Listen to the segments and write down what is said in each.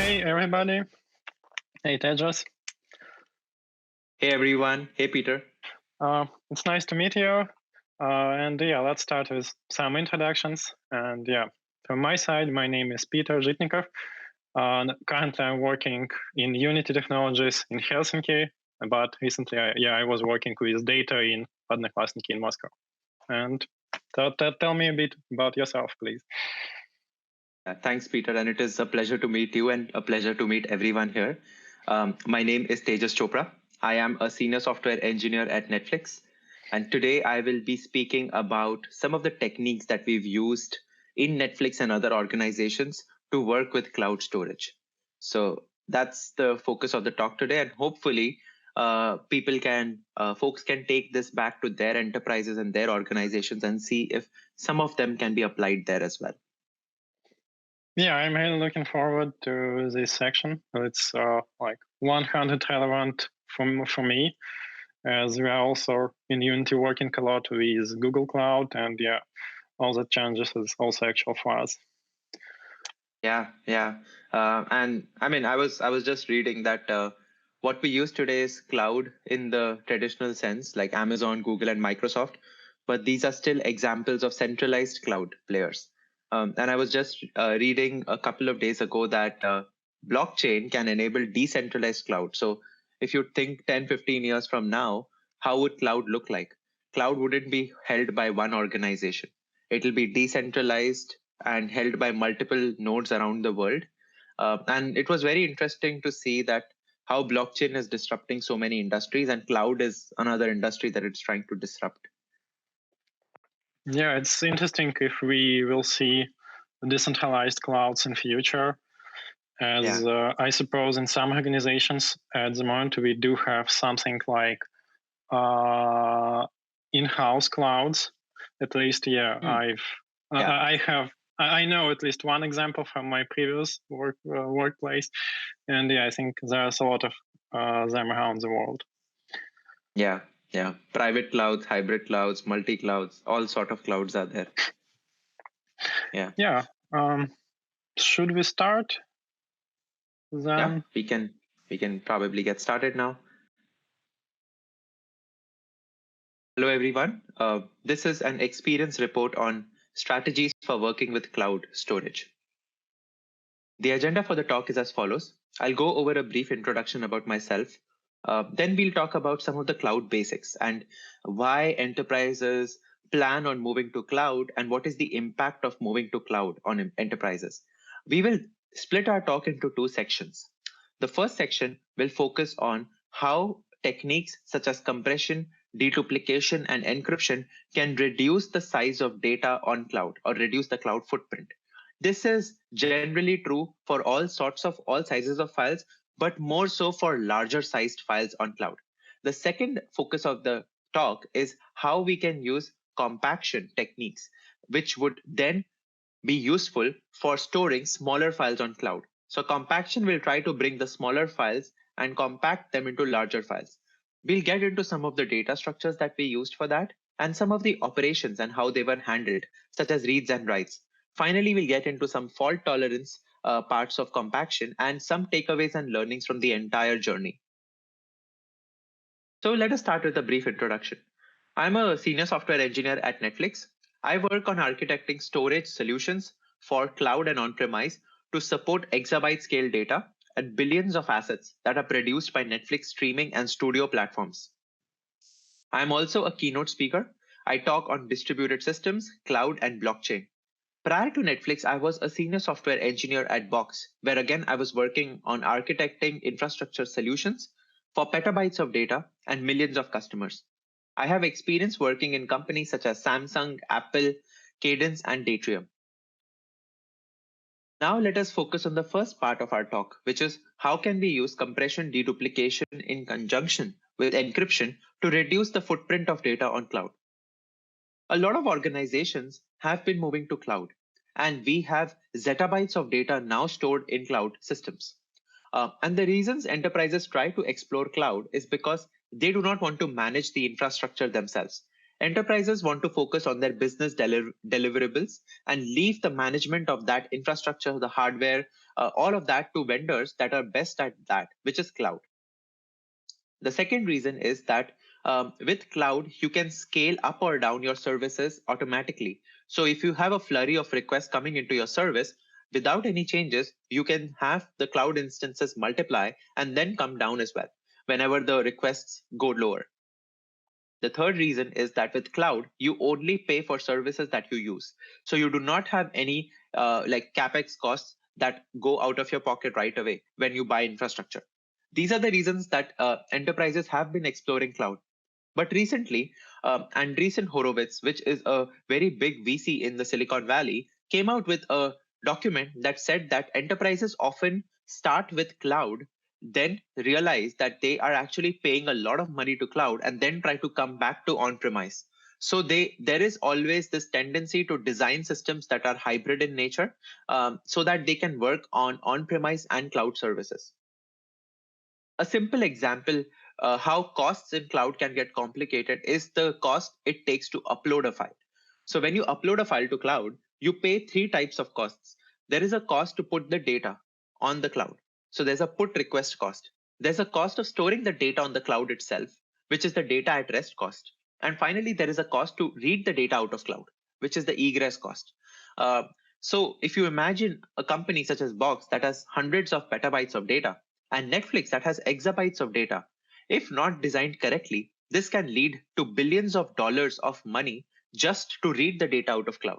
Hey, everybody. Hey, Tejas. Hey everyone. Hey Peter. It's nice to meet you. And yeah, let's start with some introductions. And yeah, from my side, my name is Peter Zhitnikov. Currently, I'm working in Unity Technologies in Helsinki, but recently, I was working with data in Одноклассники in Moscow. And tell me a bit about yourself, please. Thanks, Peter. And it is a pleasure to meet you and a pleasure to meet everyone here. My name is Tejas Chopra. I am a senior software engineer at Netflix. And today I will be speaking about some of the techniques that we've used in Netflix and other organizations to work with cloud storage. So that's the focus of the talk today. And hopefully folks can take this back to their enterprises and their organizations and see if some of them can be applied there as well. Yeah, I'm really looking forward to this section. It's like 100 relevant for me, as we are also in Unity working a lot with Google Cloud, and yeah, all the changes is also actual for us. Yeah. And I mean, I was just reading that what we use today is cloud in the traditional sense, like Amazon, Google, and Microsoft, but these are still examples of centralized cloud players. And I was just reading a couple of days ago that blockchain can enable decentralized cloud. So if you think 10, 15 years from now, how would cloud look like? Cloud wouldn't be held by one organization. It'll be decentralized and held by multiple nodes around the world. And it was very interesting to see that how blockchain is disrupting so many industries, and cloud is another industry that it's trying to disrupt. Yeah, it's interesting if we will see decentralized clouds in future, as I suppose in some organizations at the moment we do have something like in-house clouds. At least, I know at least one example from my previous workplace, and yeah, I think there's a lot of them around the world. Yeah. Private clouds, hybrid clouds, multi-clouds, all sort of clouds are there. Yeah. Should we start? Then yeah, we can probably get started now. Hello everyone. This is an experience report on strategies for working with cloud storage. The agenda for the talk is as follows. I'll go over a brief introduction about myself. Then we'll talk about some of the cloud basics and why enterprises plan on moving to cloud and what is the impact of moving to cloud on enterprises. We will split our talk into two sections. The first section will focus on how techniques such as compression, deduplication, and encryption can reduce the size of data on cloud or reduce the cloud footprint. This is generally true for all sizes of files, but more so for larger sized files on cloud. The second focus of the talk is how we can use compaction techniques, which would then be useful for storing smaller files on cloud. So compaction will try to bring the smaller files and compact them into larger files. We'll get into some of the data structures that we used for that and some of the operations and how they were handled, such as reads and writes. Finally, we'll get into some fault tolerance parts of compaction and some takeaways and learnings from the entire journey. So let us start with a brief introduction. I'm a senior software engineer at Netflix. I work on architecting storage solutions for cloud and on-premise to support exabyte scale data and billions of assets that are produced by Netflix streaming and studio platforms. I'm also a keynote speaker. I talk on distributed systems, cloud, and blockchain. Prior to Netflix, I was a senior software engineer at Box, where again I was working on architecting infrastructure solutions for petabytes of data and millions of customers. I have experience working in companies such as Samsung, Apple, Cadence, and Datrium. Now let us focus on the first part of our talk, which is how can we use compression deduplication in conjunction with encryption to reduce the footprint of data on cloud. A lot of organizations have been moving to cloud, and we have zettabytes of data now stored in cloud systems. And the reasons enterprises try to explore cloud is because they do not want to manage the infrastructure themselves. Enterprises want to focus on their business deliverables and leave the management of that infrastructure, the hardware, all of that to vendors that are best at that, which is cloud. The second reason is that with cloud, you can scale up or down your services automatically. So if you have a flurry of requests coming into your service, without any changes, you can have the cloud instances multiply and then come down as well whenever the requests go lower. The third reason is that with cloud, you only pay for services that you use. So you do not have any like CapEx costs that go out of your pocket right away when you buy infrastructure. These are the reasons that enterprises have been exploring cloud. But recently, Andreessen Horowitz, which is a very big VC in the Silicon Valley, came out with a document that said that enterprises often start with cloud, then realize that they are actually paying a lot of money to cloud and then try to come back to on-premise. So there is always this tendency to design systems that are hybrid in nature, so that they can work on on-premise and cloud services. A simple example how costs in cloud can get complicated is the cost it takes to upload a file. So when you upload a file to cloud, you pay three types of costs. There is a cost to put the data on the cloud. So there's a put request cost. There's a cost of storing the data on the cloud itself, which is the data at rest cost. And finally, there is a cost to read the data out of cloud, which is the egress cost. So if you imagine a company such as Box that has hundreds of petabytes of data, and Netflix that has exabytes of data, if not designed correctly, this can lead to billions of dollars of money just to read the data out of cloud.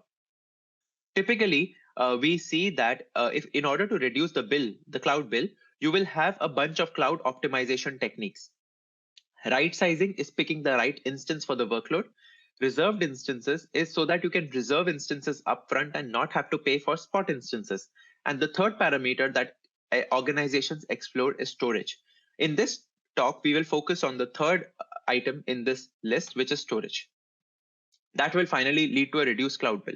Typically, we see that if in order to reduce the cloud bill, you will have a bunch of cloud optimization techniques. Right sizing is picking the right instance for the workload. Reserved instances is so that you can reserve instances upfront and not have to pay for spot instances. And the third parameter that organizations explore is storage. In this talk, we will focus on the third item in this list, which is storage. That will finally lead to a reduced cloud bill.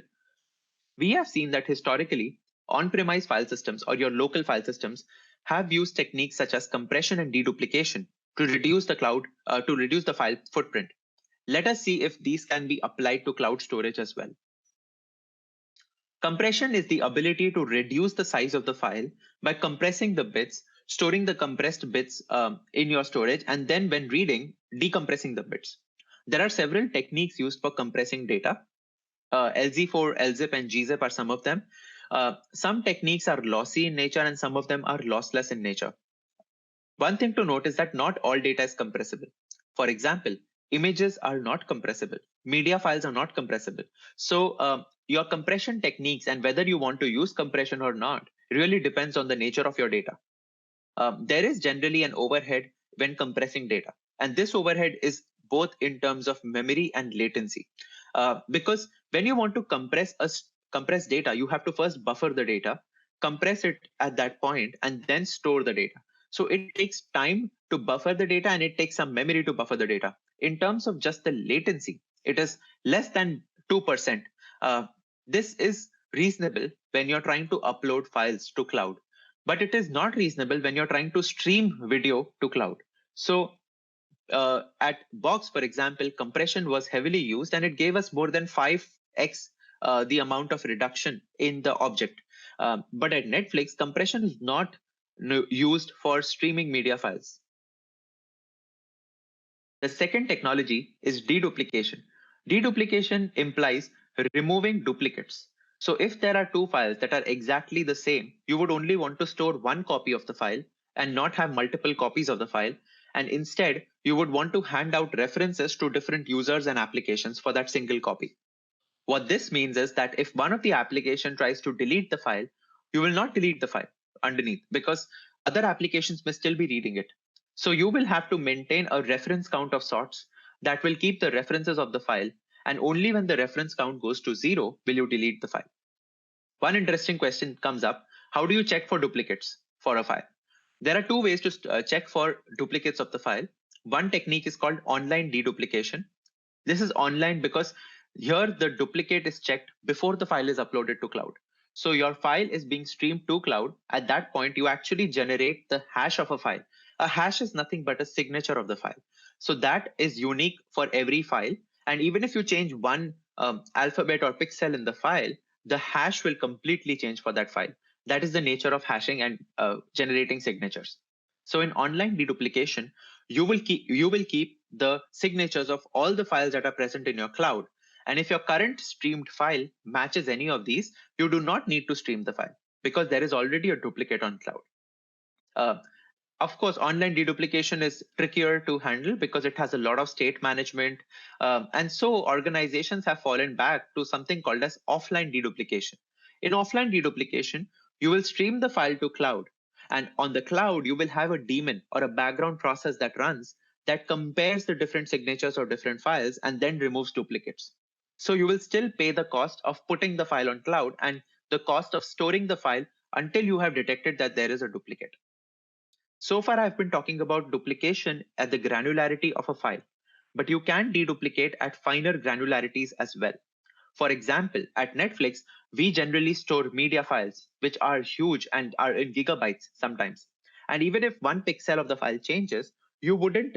We have seen that historically, on-premise file systems or your local file systems have used techniques such as compression and deduplication to reduce the file footprint. Let us see if these can be applied to cloud storage as well. Compression is the ability to reduce the size of the file by compressing the bits, storing the compressed bits in your storage, and then when reading, decompressing the bits. There are several techniques used for compressing data. LZ4, LZIP, and GZIP are some of them. Some techniques are lossy in nature and some of them are lossless in nature. One thing to note is that not all data is compressible. For example, images are not compressible. Media files are not compressible. So your compression techniques and whether you want to use compression or not really depends on the nature of your data. There is generally an overhead when compressing data. And this overhead is both in terms of memory and latency. Because when you want to compress data, you have to first buffer the data, compress it at that point, and then store the data. So it takes time to buffer the data and it takes some memory to buffer the data. In terms of just the latency, it is less than 2%. This is reasonable when you're trying to upload files to cloud, but it is not reasonable when you're trying to stream video to cloud. So at Box, for example, compression was heavily used and it gave us more than 5x the amount of reduction in the object. But at Netflix, compression is not used for streaming media files. The second technology is deduplication. Deduplication implies removing duplicates. So if there are two files that are exactly the same, you would only want to store one copy of the file and not have multiple copies of the file. And instead, you would want to hand out references to different users and applications for that single copy. What this means is that if one of the application tries to delete the file, you will not delete the file underneath because other applications may still be reading it. So you will have to maintain a reference count of sorts that will keep the references of the file, and only when the reference count goes to 0 will you delete the file. One interesting question comes up: how do you check for duplicates for a file? There are two ways to check for duplicates of the file. One technique is called online deduplication. This is online because here the duplicate is checked before the file is uploaded to cloud. So your file is being streamed to cloud. At that point, you actually generate the hash of a file. A hash is nothing but a signature of the file. So that is unique for every file. And even if you change one alphabet or pixel in the file, the hash will completely change for that file. That is the nature of hashing and generating signatures. So in online deduplication, you will keep the signatures of all the files that are present in your cloud. And if your current streamed file matches any of these, you do not need to stream the file because there is already a duplicate on cloud. Uh, of course, online deduplication is trickier to handle because it has a lot of state management. And so organizations have fallen back to something called as offline deduplication. In offline deduplication, you will stream the file to cloud. And on the cloud, you will have a daemon or a background process that runs that compares the different signatures or different files and then removes duplicates. So you will still pay the cost of putting the file on cloud and the cost of storing the file until you have detected that there is a duplicate. So far, I've been talking about duplication at the granularity of a file, but you can deduplicate at finer granularities as well. For example, at Netflix, we generally store media files, which are huge and are in gigabytes sometimes. And even if one pixel of the file changes, you wouldn't,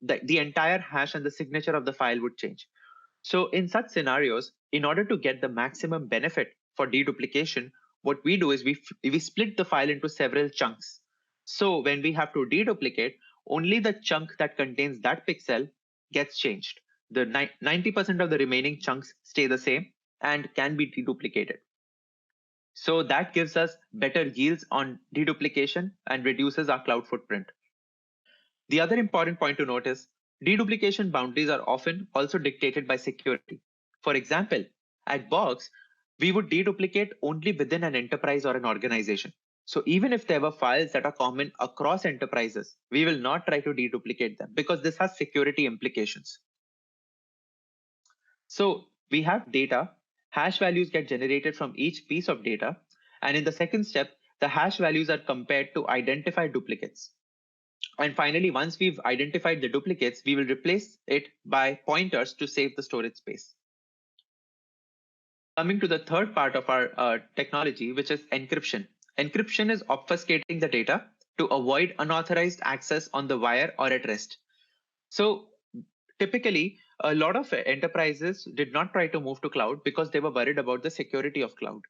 the entire hash and the signature of the file would change. So in such scenarios, in order to get the maximum benefit for deduplication, what we do is we split the file into several chunks. So when we have to deduplicate, only the chunk that contains that pixel gets changed. The 90% of the remaining chunks stay the same and can be deduplicated. So that gives us better yields on deduplication and reduces our cloud footprint. The other important point to note is deduplication boundaries are often also dictated by security. For example, at Box, we would deduplicate only within an enterprise or an organization. So even if there were files that are common across enterprises, we will not try to deduplicate them because this has security implications. So we have data, hash values get generated from each piece of data. And in the second step, the hash values are compared to identify duplicates. And finally, once we've identified the duplicates, we will replace it by pointers to save the storage space. Coming to the third part of our technology, which is encryption. Encryption is obfuscating the data to avoid unauthorized access on the wire or at rest. So typically, a lot of enterprises did not try to move to cloud because they were worried about the security of cloud.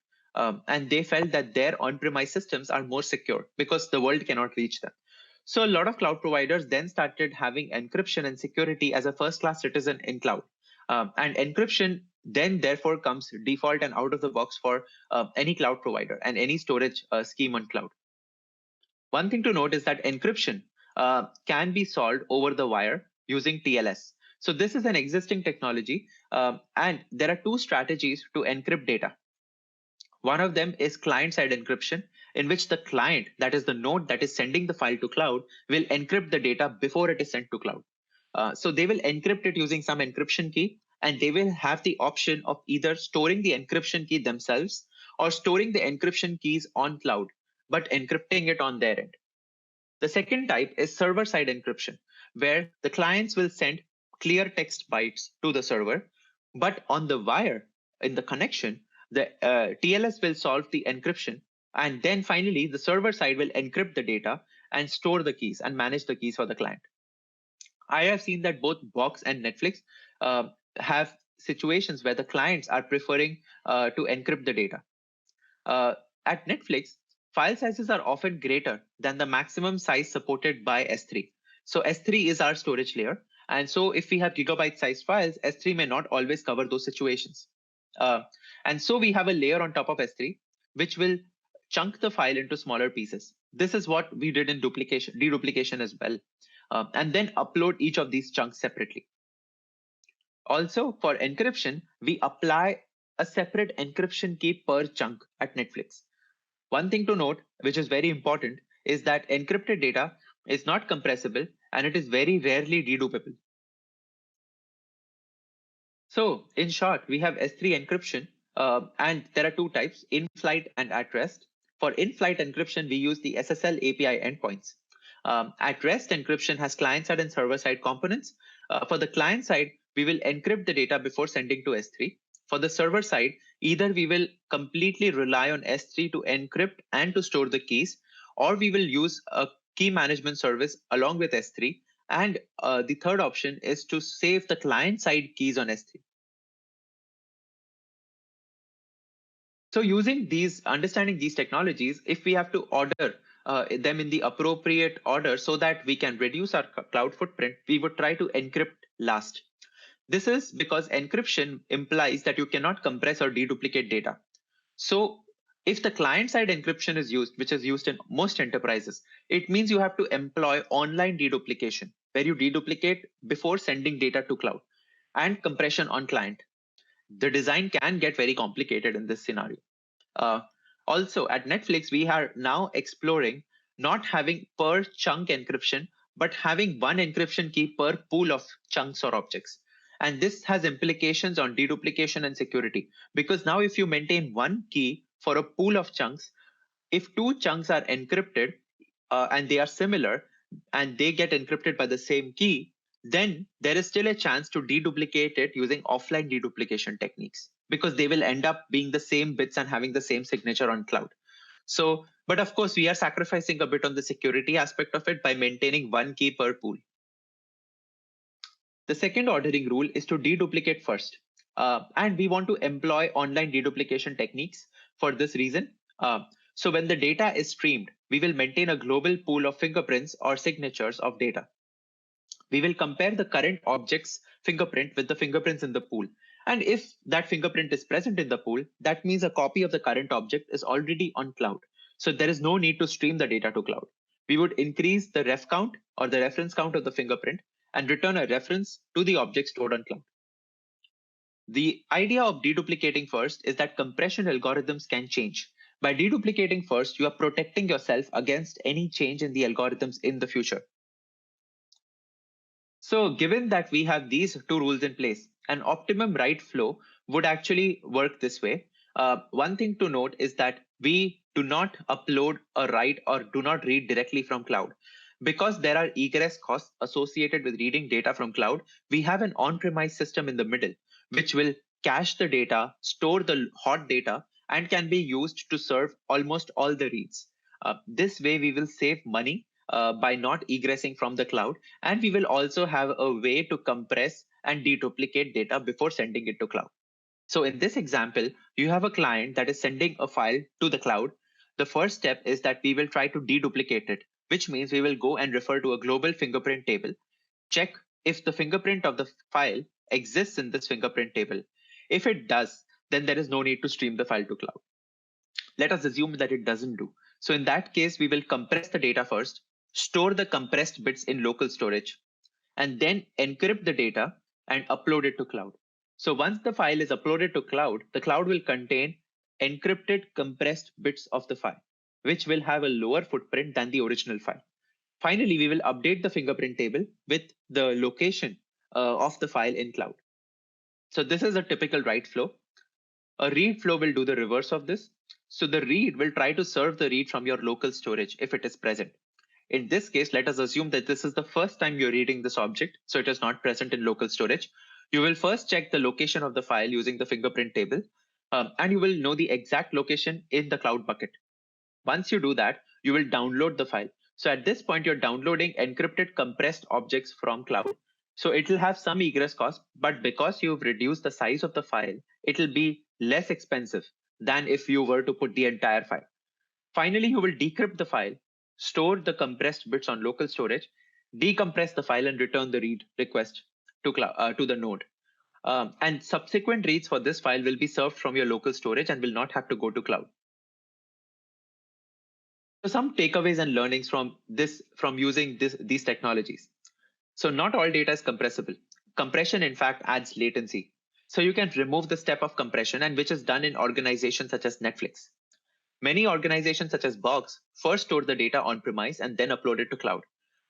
And they felt that their on-premise systems are more secure because the world cannot reach them. So a lot of cloud providers then started having encryption and security as a first-class citizen in cloud. And encryption then therefore comes default and out of the box for any cloud provider and any storage scheme on cloud. One thing to note is that encryption can be solved over the wire using TLS. So this is an existing technology, and there are two strategies to encrypt data. One of them is client-side encryption, in which the client, that is the node that is sending the file to cloud, will encrypt the data before it is sent to cloud. So they will encrypt it using some encryption key, and they will have the option of either storing the encryption key themselves or storing the encryption keys on cloud, but encrypting it on their end. The second type is server-side encryption, where the clients will send clear text bytes to the server, but on the wire in the connection, the TLS will solve the encryption, and then finally the server side will encrypt the data and store the keys and manage the keys for the client. I have seen that both Box and Netflix have situations where the clients are preferring to encrypt the data. At Netflix, file sizes are often greater than the maximum size supported by S3. So S3 is our storage layer. And so if we have gigabyte sized files, S3 may not always cover those situations. And so we have a layer on top of S3, which will chunk the file into smaller pieces. This is what we did in deduplication as well. And then upload each of these chunks separately. Also, for encryption, we apply a separate encryption key per chunk at Netflix. One thing to note, which is very important, is that encrypted data is not compressible and it is very rarely dedupable. So in short, we have S3 encryption and there are two types, in-flight and at rest. For in-flight encryption, we use the SSL API endpoints. At rest encryption has client-side and server-side components. For the client side, we will encrypt the data before sending to S3. For the server side, either we will completely rely on S3 to encrypt and to store the keys, or we will use a key management service along with S3 And the third option is to save the client-side keys on S3. So understanding these technologies, if we have to order them in the appropriate order so that we can reduce our cloud footprint, we would try to encrypt last. This is because encryption implies that you cannot compress or deduplicate data. So if the client-side encryption is used, which is used in most enterprises, it means you have to employ online deduplication, where you deduplicate before sending data to cloud, and compression on client. The design can get very complicated in this scenario. Uh, Also, at Netflix, we are now exploring not having per chunk encryption, but having one encryption key per pool of chunks or objects. And this has implications on deduplication and security, because now if you maintain one key for a pool of chunks, if two chunks are encrypted and they are similar and they get encrypted by the same key, then there is still a chance to deduplicate it using offline deduplication techniques, because they will end up being the same bits and having the same signature on cloud. So, but of course, we are sacrificing a bit on the security aspect of it by maintaining one key per pool. The second ordering rule is to deduplicate first. And we want to employ online deduplication techniques for this reason. So when the data is streamed, we will maintain a global pool of fingerprints or signatures of data. We will compare the current object's fingerprint with the fingerprints in the pool. And if that fingerprint is present in the pool, that means a copy of the current object is already on cloud. So there is no need to stream the data to cloud. We would increase the ref count or the reference count of the fingerprint and return a reference to the object stored on cloud. The idea of deduplicating first is that compression algorithms can change. By deduplicating first, you are protecting yourself against any change in the algorithms in the future. So given that we have these two rules in place, an optimum write flow would actually work this way. One thing to note is that we do not upload a write or do not read directly from cloud. Because there are egress costs associated with reading data from cloud, we have an on-premise system in the middle, which will cache the data, store the hot data, and can be used to serve almost all the reads. This way, we will save money by not egressing from the cloud, and we will also have a way to compress and deduplicate data before sending it to cloud. So in this example, you have a client that is sending a file to the cloud. The first step is that we will try to deduplicate it, which means we will go and refer to a global fingerprint table, check if the fingerprint of the file exists in this fingerprint table. If it does, then there is no need to stream the file to cloud. Let us assume that it doesn't do. So in that case, we will compress the data first, store the compressed bits in local storage, and then encrypt the data and upload it to cloud. So once the file is uploaded to cloud, the cloud will contain encrypted compressed bits of the file, which will have a lower footprint than the original file. Finally, we will update the fingerprint table with the location of the file in cloud. So this is a typical write flow. A read flow will do the reverse of this. So the read will try to serve the read from your local storage if it is present. In this case, let us assume that this is the first time you're reading this object, so it is not present in local storage. You will first check the location of the file using the fingerprint table, and you will know the exact location in the cloud bucket. Once you do that, you will download the file. So at this point, you're downloading encrypted compressed objects from cloud. So it will have some egress cost, but because you've reduced the size of the file, it will be less expensive than if you were to put the entire file. Finally, you will decrypt the file, store the compressed bits on local storage, decompress the file, and return the read request to the node. And subsequent reads for this file will be served from your local storage and will not have to go to cloud. So some takeaways and learnings from using these technologies. So not all data is compressible. Compression, in fact, adds latency. So you can remove the step of compression, and which is done in organizations such as Netflix. Many organizations such as Box first store the data on premise and then upload it to cloud.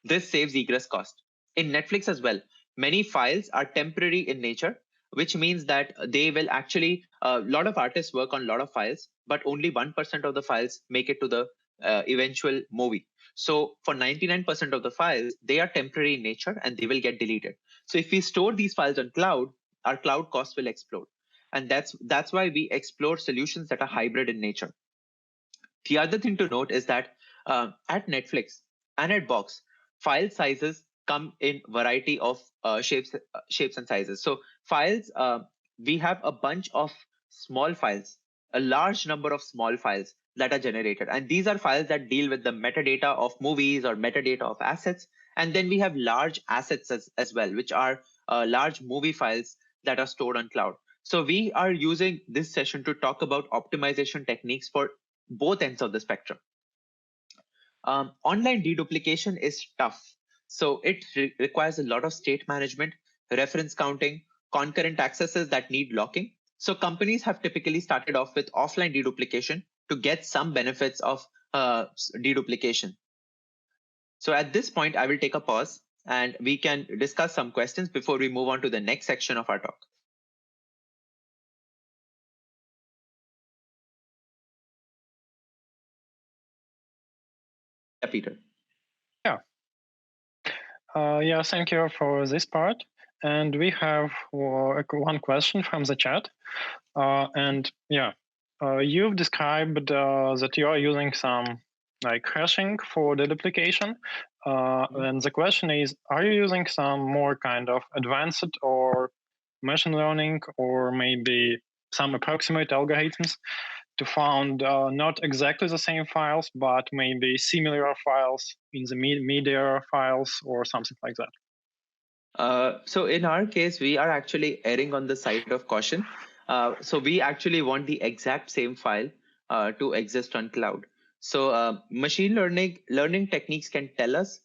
This saves egress cost. In Netflix as well, many files are temporary in nature, which means that they will actually, a lot of artists work on a lot of files, but only 1% of the files make it to the eventual movie. So for 99% of the files, they are temporary in nature and they will get deleted. So if we store these files on cloud, our cloud costs will explode. And that's why we explore solutions that are hybrid in nature. The other thing to note is that at Netflix and at Box, file sizes come in variety of shapes and sizes. So files, we have a bunch of small files, a large number of small files that are generated, and these are files that deal with the metadata of movies or metadata of assets. And then we have large assets as well, which are large movie files that are stored on cloud. So we are using this session to talk about optimization techniques for both ends of the spectrum. Online deduplication is tough. So it requires a lot of state management, reference counting, concurrent accesses that need locking. So companies have typically started off with offline deduplication to get some benefits of deduplication. So at this point, I will take a pause and we can discuss some questions before we move on to the next section of our talk. Yeah, Peter. Yeah, thank you for this part. And we have one question from the chat. And yeah, you've described that you are using some like hashing for the duplication. And the question is, are you using some more kind of advanced or machine learning or maybe some approximate algorithms to found not exactly the same files, but maybe similar files in the media files or something like that? So in our case, we are actually erring on the side of caution. So we actually want the exact same file to exist on cloud. So machine learning techniques can tell us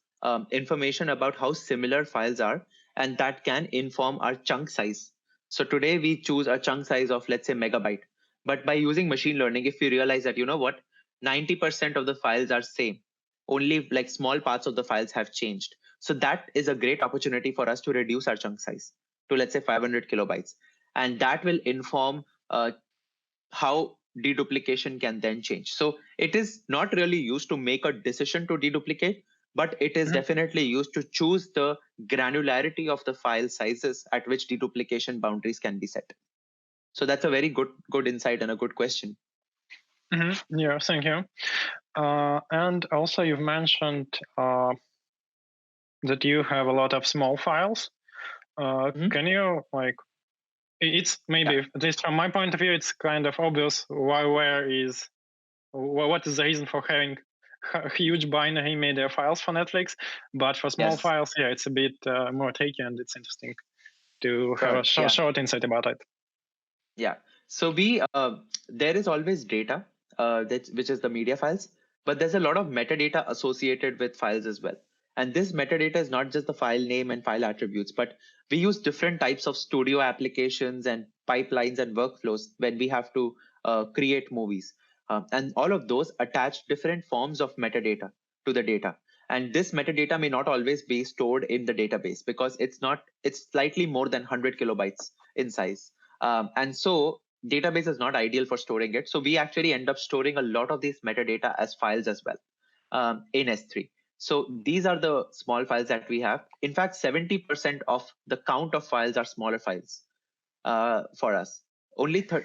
information about how similar files are, and that can inform our chunk size. So today we choose a chunk size of, let's say, megabyte. But by using machine learning, if we realize that, 90% of the files are same, only like small parts of the files have changed. So that is a great opportunity for us to reduce our chunk size to, let's say, 500 kilobytes. And that will inform how deduplication can then change. So it is not really used to make a decision to deduplicate, but it is definitely used to choose the granularity of the file sizes at which deduplication boundaries can be set. So that's a very good insight and a good question. Yeah, thank you. And also you've mentioned that you have a lot of small files. Can you it's maybe, at least from my point of view, it's kind of obvious what is the reason for having huge binary media files for Netflix, but for small files, yeah, it's a bit more tricky, and it's interesting to have a short insight about it. Yeah. So there is always data, which is the media files, but there's a lot of metadata associated with files as well. And this metadata is not just the file name and file attributes, but we use different types of studio applications and pipelines and workflows when we have to create movies. And all of those attach different forms of metadata to the data. And this metadata may not always be stored in the database because it's slightly more than 100 kilobytes in size. And so database is not ideal for storing it. So we actually end up storing a lot of these metadata as files as well in S3. So these are the small files that we have. In fact, 70% of the count of files are smaller files for us.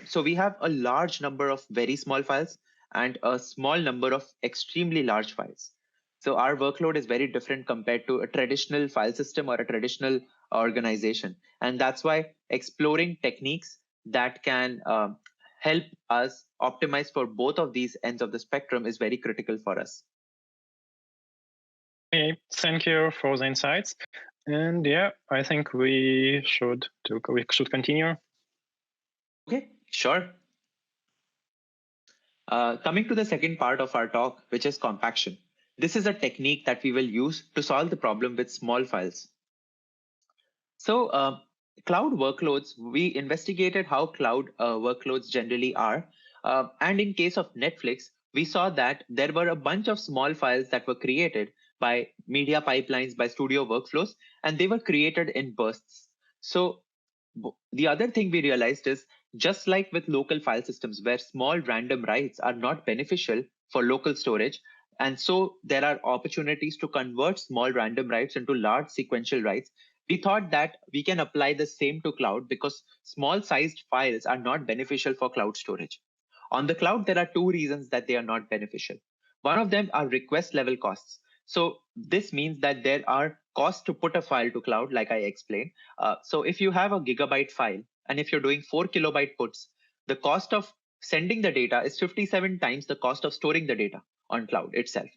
So we have a large number of very small files and a small number of extremely large files. So our workload is very different compared to a traditional file system or a traditional organization. And that's why exploring techniques that can help us optimize for both of these ends of the spectrum is very critical for us. Okay, thank you for the insights. And yeah, I think we should continue. Okay, sure. Coming to the second part of our talk, which is compaction. This is a technique that we will use to solve the problem with small files. So cloud workloads, we investigated how cloud workloads generally are. And in case of Netflix, we saw that there were a bunch of small files that were created by media pipelines, by studio workflows, and they were created in bursts. So the other thing we realized is just like with local file systems where small random writes are not beneficial for local storage, and so there are opportunities to convert small random writes into large sequential writes, we thought that we can apply the same to cloud because small sized files are not beneficial for cloud storage. On the cloud, there are two reasons that they are not beneficial. One of them are request level costs. So this means that there are cost to put a file to cloud, like I explained. So if you have a gigabyte file, and if you're doing 4 kilobyte puts, the cost of sending the data is 57 times the cost of storing the data on cloud itself.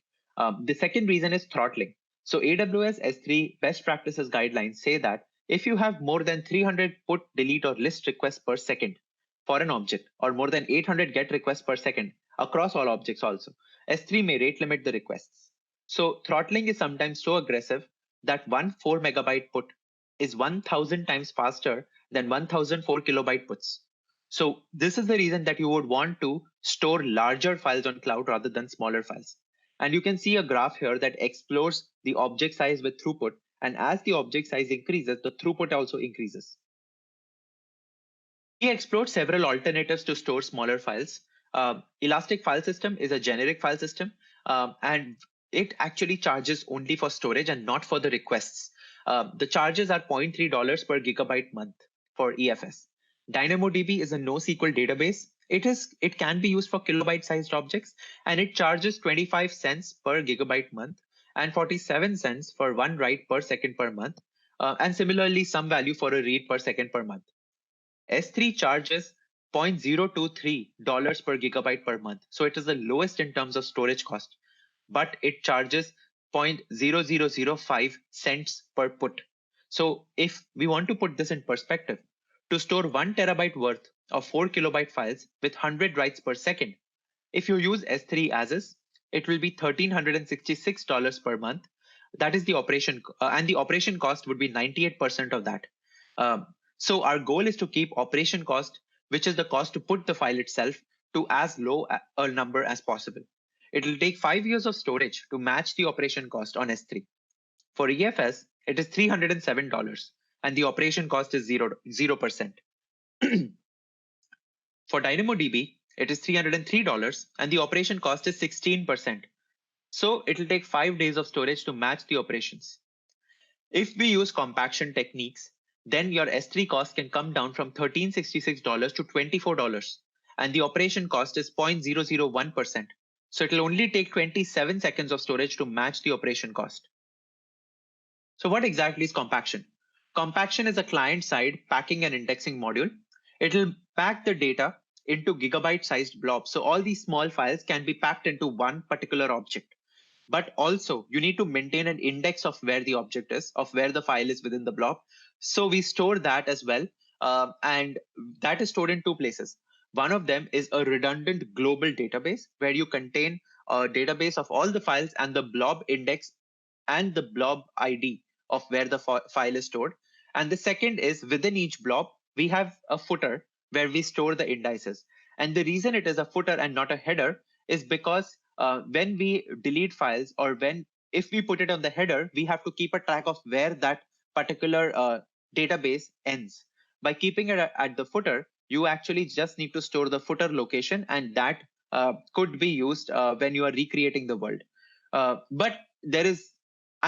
The second reason is throttling. So AWS S3 best practices guidelines say that if you have more than 300 put, delete, or list requests per second for an object, or more than 800 get requests per second across all objects also, S3 may rate limit the requests. So throttling is sometimes so aggressive that one 4 megabyte put is 1000 times faster than 1004 kilobyte puts. So this is the reason that you would want to store larger files on cloud rather than smaller files. And you can see a graph here that explores the object size with throughput. And as the object size increases, the throughput also increases. We explored several alternatives to store smaller files. Elastic File System is a generic file system, and it actually charges only for storage and not for the requests. The charges are $0.3 per gigabyte month for EFS. DynamoDB is a NoSQL database. It can be used for kilobyte-sized objects, and it charges 25 cents per gigabyte month and 47 cents for one write per second per month, and similarly some value for a read per second per month. S3 charges $0.023 per gigabyte per month. So it is the lowest in terms of storage cost, but it charges 0.0005 cents per put. So if we want to put this in perspective, to store 1 terabyte worth of 4 kilobyte files with 100 writes per second, if you use S3 as is, it will be $1,366 per month. That is the operation, and the operation cost would be 98% of that. So our goal is to keep operation cost, which is the cost to put the file itself, to as low a number as possible. It will take 5 years of storage to match the operation cost on S3. For EFS, it is $307, and the operation cost is 0%. For DynamoDB, it is $303, and the operation cost is 16%. So it will take 5 days of storage to match the operations. If we use compaction techniques, then your S3 cost can come down from $1,366 to $24, and the operation cost is 0.001%. So it will only take 27 seconds of storage to match the operation cost. So what exactly is compaction? Compaction is a client-side packing and indexing module. It will pack the data into gigabyte-sized blobs. So all these small files can be packed into one particular object. But also you need to maintain an index of where the object is, of where the file is within the blob. So we store that as well. And that is stored in two places. One of them is a redundant global database where you contain a database of all the files and the blob index and the blob ID of where the file is stored. And the second is within each blob, we have a footer where we store the indices. And the reason it is a footer and not a header is because when we delete files, or if we put it on the header, we have to keep a track of where that particular database ends. By keeping it at the footer, you actually just need to store the footer location, and that could be used when you are recreating the world. But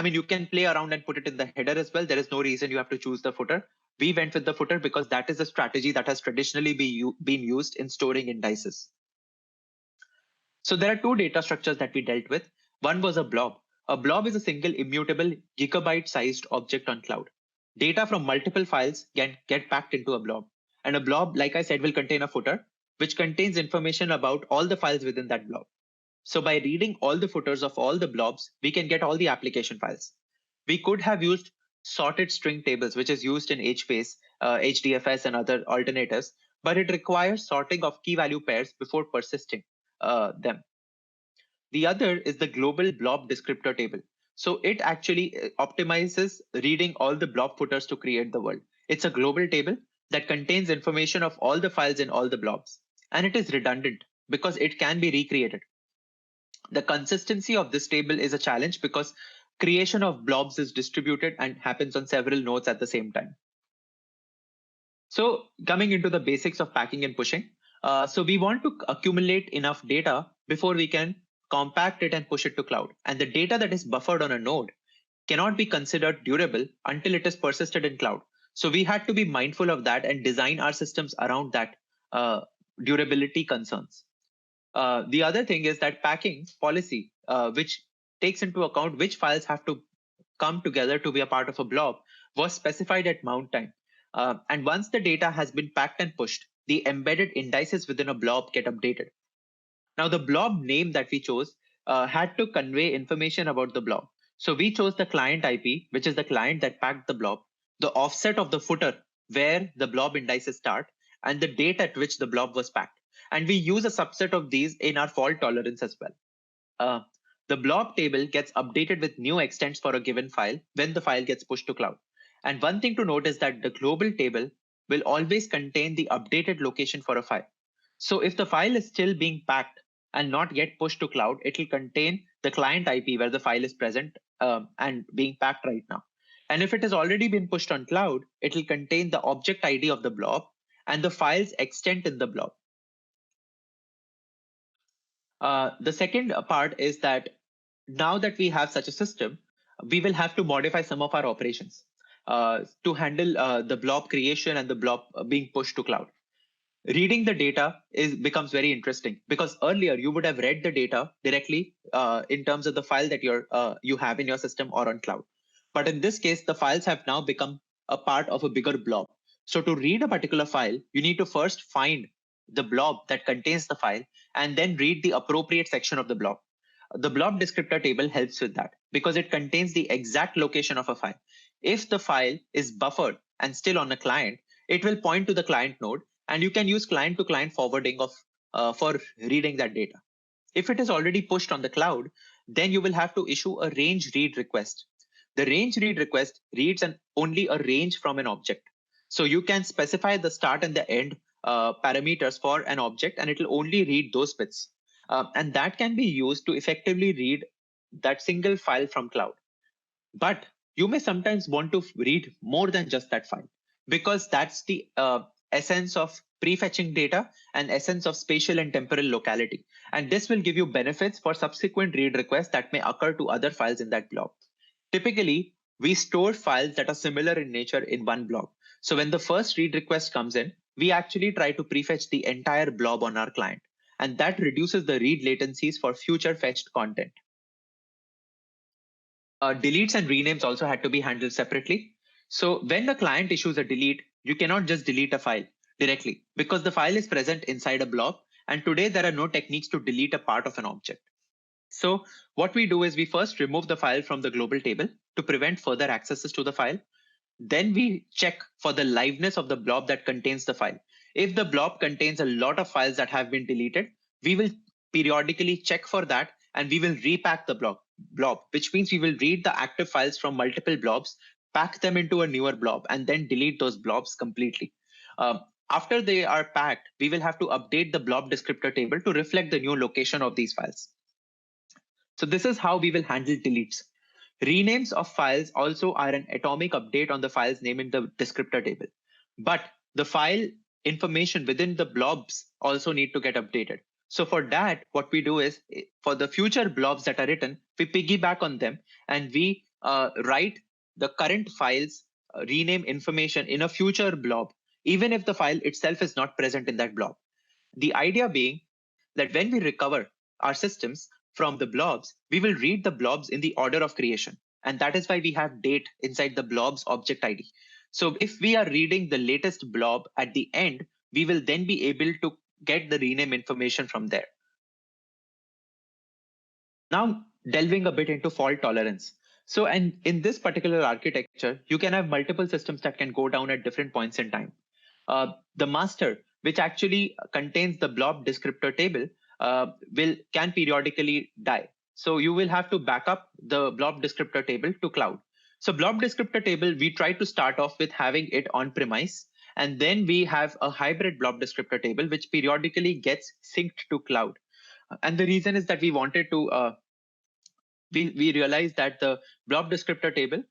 you can play around and put it in the header as well. There is no reason you have to choose the footer. We went with the footer because that is a strategy that has traditionally been used in storing indices. So there are two data structures that we dealt with. One was a blob. A blob is a single immutable gigabyte-sized object on cloud. Data from multiple files can get packed into a blob. And a blob, like I said, will contain a footer, which contains information about all the files within that blob. So by reading all the footers of all the blobs, we can get all the application files. We could have used sorted string tables, which is used in HBase, HDFS, and other alternatives, but it requires sorting of key value pairs before persisting them. The other is the global blob descriptor table. So it actually optimizes reading all the blob footers to create the world. It's a global table that contains information of all the files in all the blobs. And it is redundant because it can be recreated. The consistency of this table is a challenge because creation of blobs is distributed and happens on several nodes at the same time. So coming into the basics of packing and pushing. So we want to accumulate enough data before we can compact it and push it to cloud. And the data that is buffered on a node cannot be considered durable until it is persisted in cloud. So we had to be mindful of that and design our systems around that durability concerns. The other thing is that packing policy, which takes into account which files have to come together to be a part of a blob was specified at mount time. And once the data has been packed and pushed, the embedded indices within a blob get updated. Now, the blob name that we chose had to convey information about the blob. So we chose the client IP, which is the client that packed the blob, the offset of the footer where the blob indices start, and the date at which the blob was packed. And we use a subset of these in our fault tolerance as well. Uh, the blob table gets updated with new extents for a given file when the file gets pushed to cloud. And one thing to note is that the global table will always contain the updated location for a file. So if the file is still being packed and not yet pushed to cloud, it will contain the client IP where the file is present and being packed right now. And if it has already been pushed on cloud, it will contain the object ID of the blob and the file's extent in the blob. The second part is that now that we have such a system, we will have to modify some of our operations to handle the blob creation and the blob being pushed to cloud. Reading the data becomes very interesting because earlier you would have read the data directly in terms of the file that you have in your system or on cloud. But in this case, the files have now become a part of a bigger blob. So to read a particular file, you need to first find the blob that contains the file and then read the appropriate section of the blob. The blob descriptor table helps with that because it contains the exact location of a file. If the file is buffered and still on a client, it will point to the client node, and you can use client-to-client forwarding for reading that data. If it is already pushed on the cloud, then you will have to issue a range read request. The range read request reads only a range from an object. So you can specify the start and the end parameters for an object, and it will only read those bits. And that can be used to effectively read that single file from cloud. But you may sometimes want to read more than just that file because that's the essence of prefetching data and essence of spatial and temporal locality. And this will give you benefits for subsequent read requests that may occur to other files in that blob. Typically, we store files that are similar in nature in one blob. So when the first read request comes in, we actually try to prefetch the entire blob on our client. And that reduces the read latencies for future fetched content. Deletes and renames also had to be handled separately. So when the client issues a delete, you cannot just delete a file directly because the file is present inside a blob. And today there are no techniques to delete a part of an object. So what we do is we first remove the file from the global table to prevent further accesses to the file. Then we check for the liveness of the blob that contains the file. If the blob contains a lot of files that have been deleted, we will periodically check for that and we will repack the blob, which means we will read the active files from multiple blobs, pack them into a newer blob, and then delete those blobs completely. After they are packed, we will have to update the blob descriptor table to reflect the new location of these files. So this is how we will handle deletes. Renames of files also are an atomic update on the file's name in the descriptor table. But the file information within the blobs also need to get updated. So for that, what we do is for the future blobs that are written, we piggyback on them and we write the current file's rename information in a future blob, even if the file itself is not present in that blob. The idea being that when we recover our systems from the blobs, we will read the blobs in the order of creation. And that is why we have date inside the blob's object ID. So if we are reading the latest blob at the end, we will then be able to get the rename information from there. Now, delving a bit into fault tolerance. So, and in this particular architecture, you can have multiple systems that can go down at different points in time. The master, which actually contains the blob descriptor table, can periodically die. So you will have to back up the blob descriptor table to cloud. So blob descriptor table, we try to start off with having it on premise, and then we have a hybrid blob descriptor table, which periodically gets synced to cloud. And the reason is that we wanted to, we realized that the blob descriptor table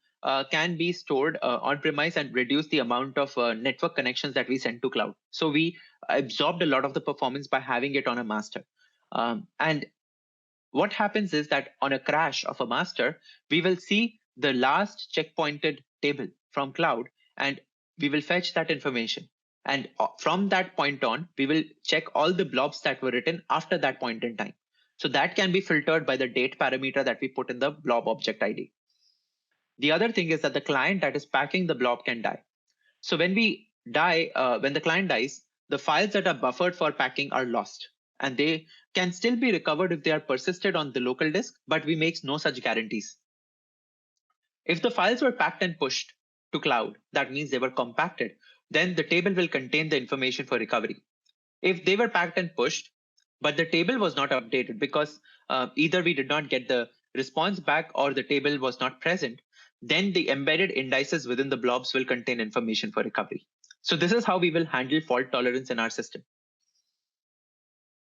can be stored on premise and reduce the amount of network connections that we send to cloud. So we absorbed a lot of the performance by having it on a master. And what happens is that on a crash of a master, we will see the last checkpointed table from cloud, and we will fetch that information. And from that point on, we will check all the blobs that were written after that point in time. So that can be filtered by the date parameter that we put in the blob object ID. The other thing is that the client that is packing the blob can die. So when the client dies, the files that are buffered for packing are lost, and they can still be recovered if they are persisted on the local disk, but we make no such guarantees. If the files were packed and pushed to cloud, that means they were compacted, then the table will contain the information for recovery. If they were packed and pushed, but the table was not updated because either we did not get the response back or the table was not present, then the embedded indices within the blobs will contain information for recovery. So this is how we will handle fault tolerance in our system.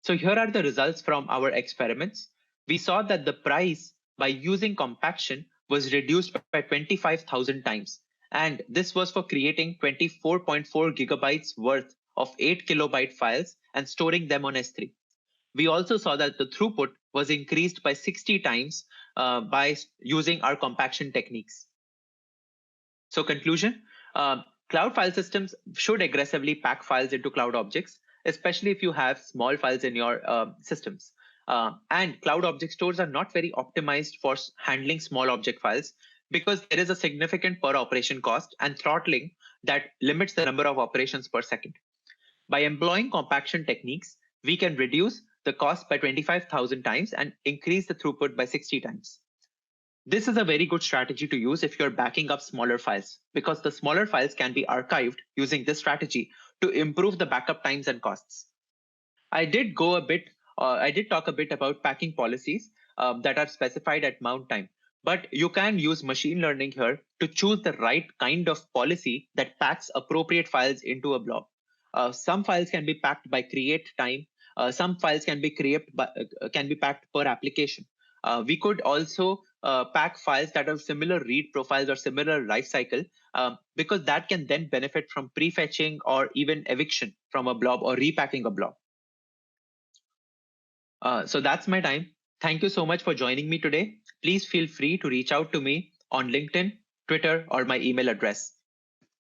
So here are the results from our experiments. We saw that the price by using compaction was reduced by 25,000 times. And this was for creating 24.4 gigabytes worth of 8 kilobyte files and storing them on S3. We also saw that the throughput was increased by 60 times by using our compaction techniques. So conclusion, cloud file systems should aggressively pack files into cloud objects, especially if you have small files in your systems. And cloud object stores are not very optimized for handling small object files because there is a significant per operation cost and throttling that limits the number of operations per second. By employing compaction techniques, we can reduce the cost by 25,000 times and increase the throughput by 60 times. This is a very good strategy to use if you're backing up smaller files, because the smaller files can be archived using this strategy to improve the backup times and costs. I did talk a bit about packing policies that are specified at mount time, but you can use machine learning here to choose the right kind of policy that packs appropriate files into a blob. Some files can be packed by create time. Some files can be packed per application. We could also pack files that have similar read profiles or similar life cycle, because that can then benefit from prefetching or even eviction from a blob or repacking a blob. So that's my time. Thank you so much for joining me today. Please feel free to reach out to me on LinkedIn, Twitter, or my email address.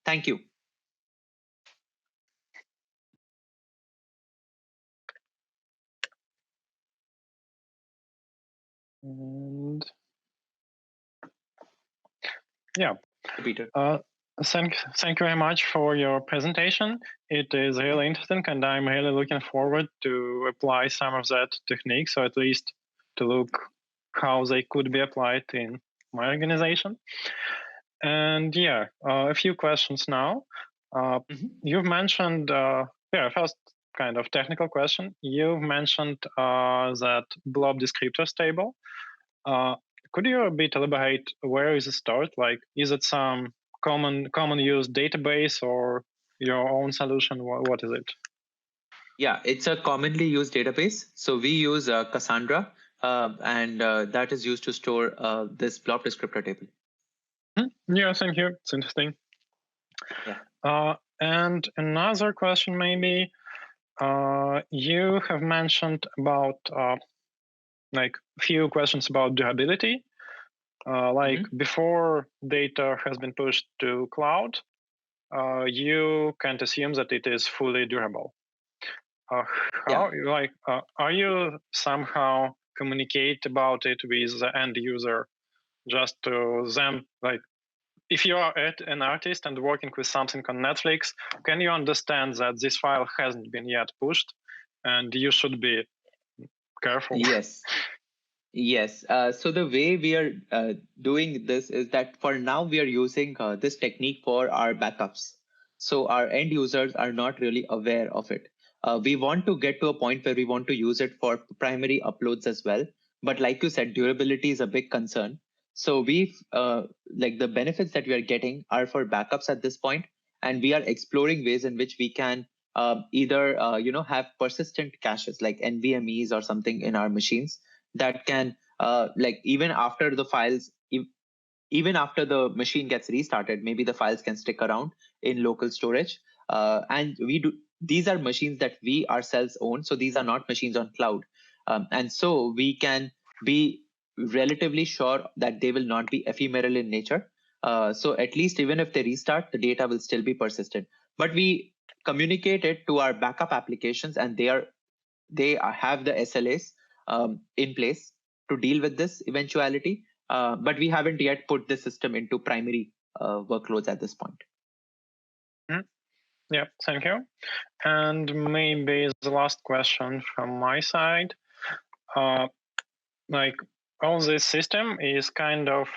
Thank you. And yeah, Peter. Thank you very much for your presentation. It is really interesting, and I'm really looking forward to apply some of that techniques, or at least to look how they could be applied in my organization. And yeah, a few questions now. You've mentioned, first kind of technical question. You've mentioned that blob descriptors table. Could you a bit elaborate where is it stored? Like, is it some common use database or your own solution? What is it? Yeah, it's a commonly used database. So we use Cassandra, and that is used to store this blob descriptor table. Yeah, thank you. It's interesting. Yeah. And another question maybe, you have mentioned about like few questions about durability. Before data has been pushed to cloud, you can't assume that it is fully durable. Are you somehow communicate about it with the end user, just to them, like, if you are an artist and working with something on Netflix, can you understand that this file hasn't been yet pushed and you should be careful? Yes. So the way we are doing this is that for now we are using this technique for our backups. So our end users are not really aware of it. We want to get to a point where we want to use it for primary uploads as well. But like you said, durability is a big concern. So we've the benefits that we are getting are for backups at this point, and we are exploring ways in which we can either have persistent caches like NVMEs or something in our machines that can even after the files, even after the machine gets restarted, maybe the files can stick around in local storage. And these are machines that we ourselves own, so these are not machines on cloud, and so we can be relatively sure that they will not be ephemeral in nature. So at least even if they restart, the data will still be persistent. But we communicate it to our backup applications, and they have the SLAs in place to deal with this eventuality. but we haven't yet put this system into primary workloads at this point. Yeah, thank you. And maybe the last question from my side. Like all this system is kind of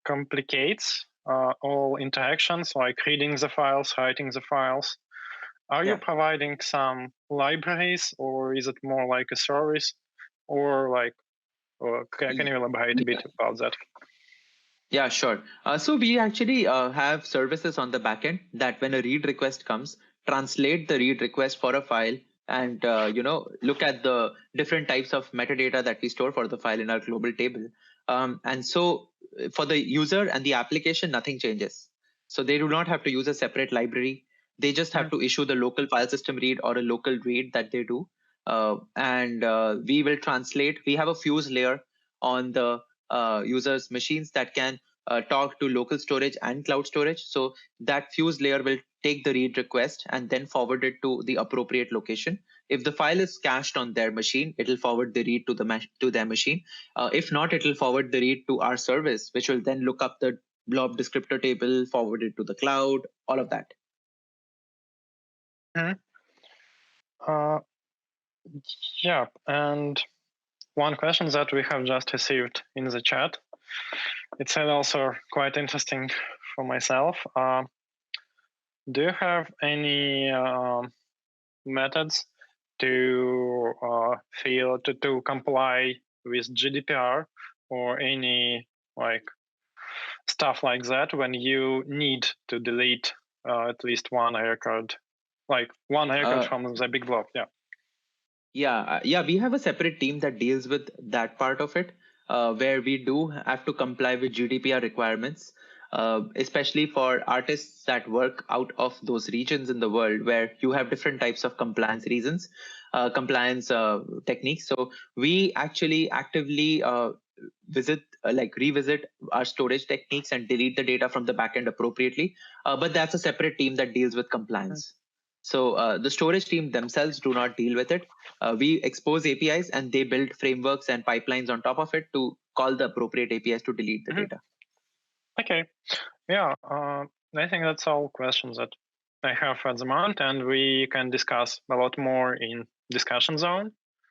complicates all interactions, like reading the files, writing the files. Are you providing some libraries, or is it more like a service, or like, can you elaborate a bit about that? Yeah, sure. So we actually have services on the backend that when a read request comes, translate the read request for a file and look at the different types of metadata that we store for the file in our global table. And so for the user and the application, nothing changes. So they do not have to use a separate library. They just have to issue the local file system read or a local read that they do. And we will translate. We have a fuse layer on the users' machines that can talk to local storage and cloud storage. So that fuse layer will take the read request and then forward it to the appropriate location. If the file is cached on their machine, it will forward the read to their machine. If not, it will forward the read to our service, which will then look up the blob descriptor table, forward it to the cloud, all of that. Yeah, and one question that we have just received in the chat, it's also quite interesting for myself. Do you have any methods to to comply with GDPR or any like stuff like that when you need to delete at least one record, like one record from the big blob? Yeah, we have a separate team that deals with that part of it, where we do have to comply with GDPR requirements, especially for artists that work out of those regions in the world where you have different types of compliance reasons, compliance techniques. So we actually actively revisit our storage techniques and delete the data from the backend appropriately. But that's a separate team that deals with compliance. So the storage team themselves do not deal with it. We expose APIs and they build frameworks and pipelines on top of it to call the appropriate APIs to delete the data. Okay. Yeah, I think that's all questions that I have at the moment, and we can discuss a lot more in discussion zone.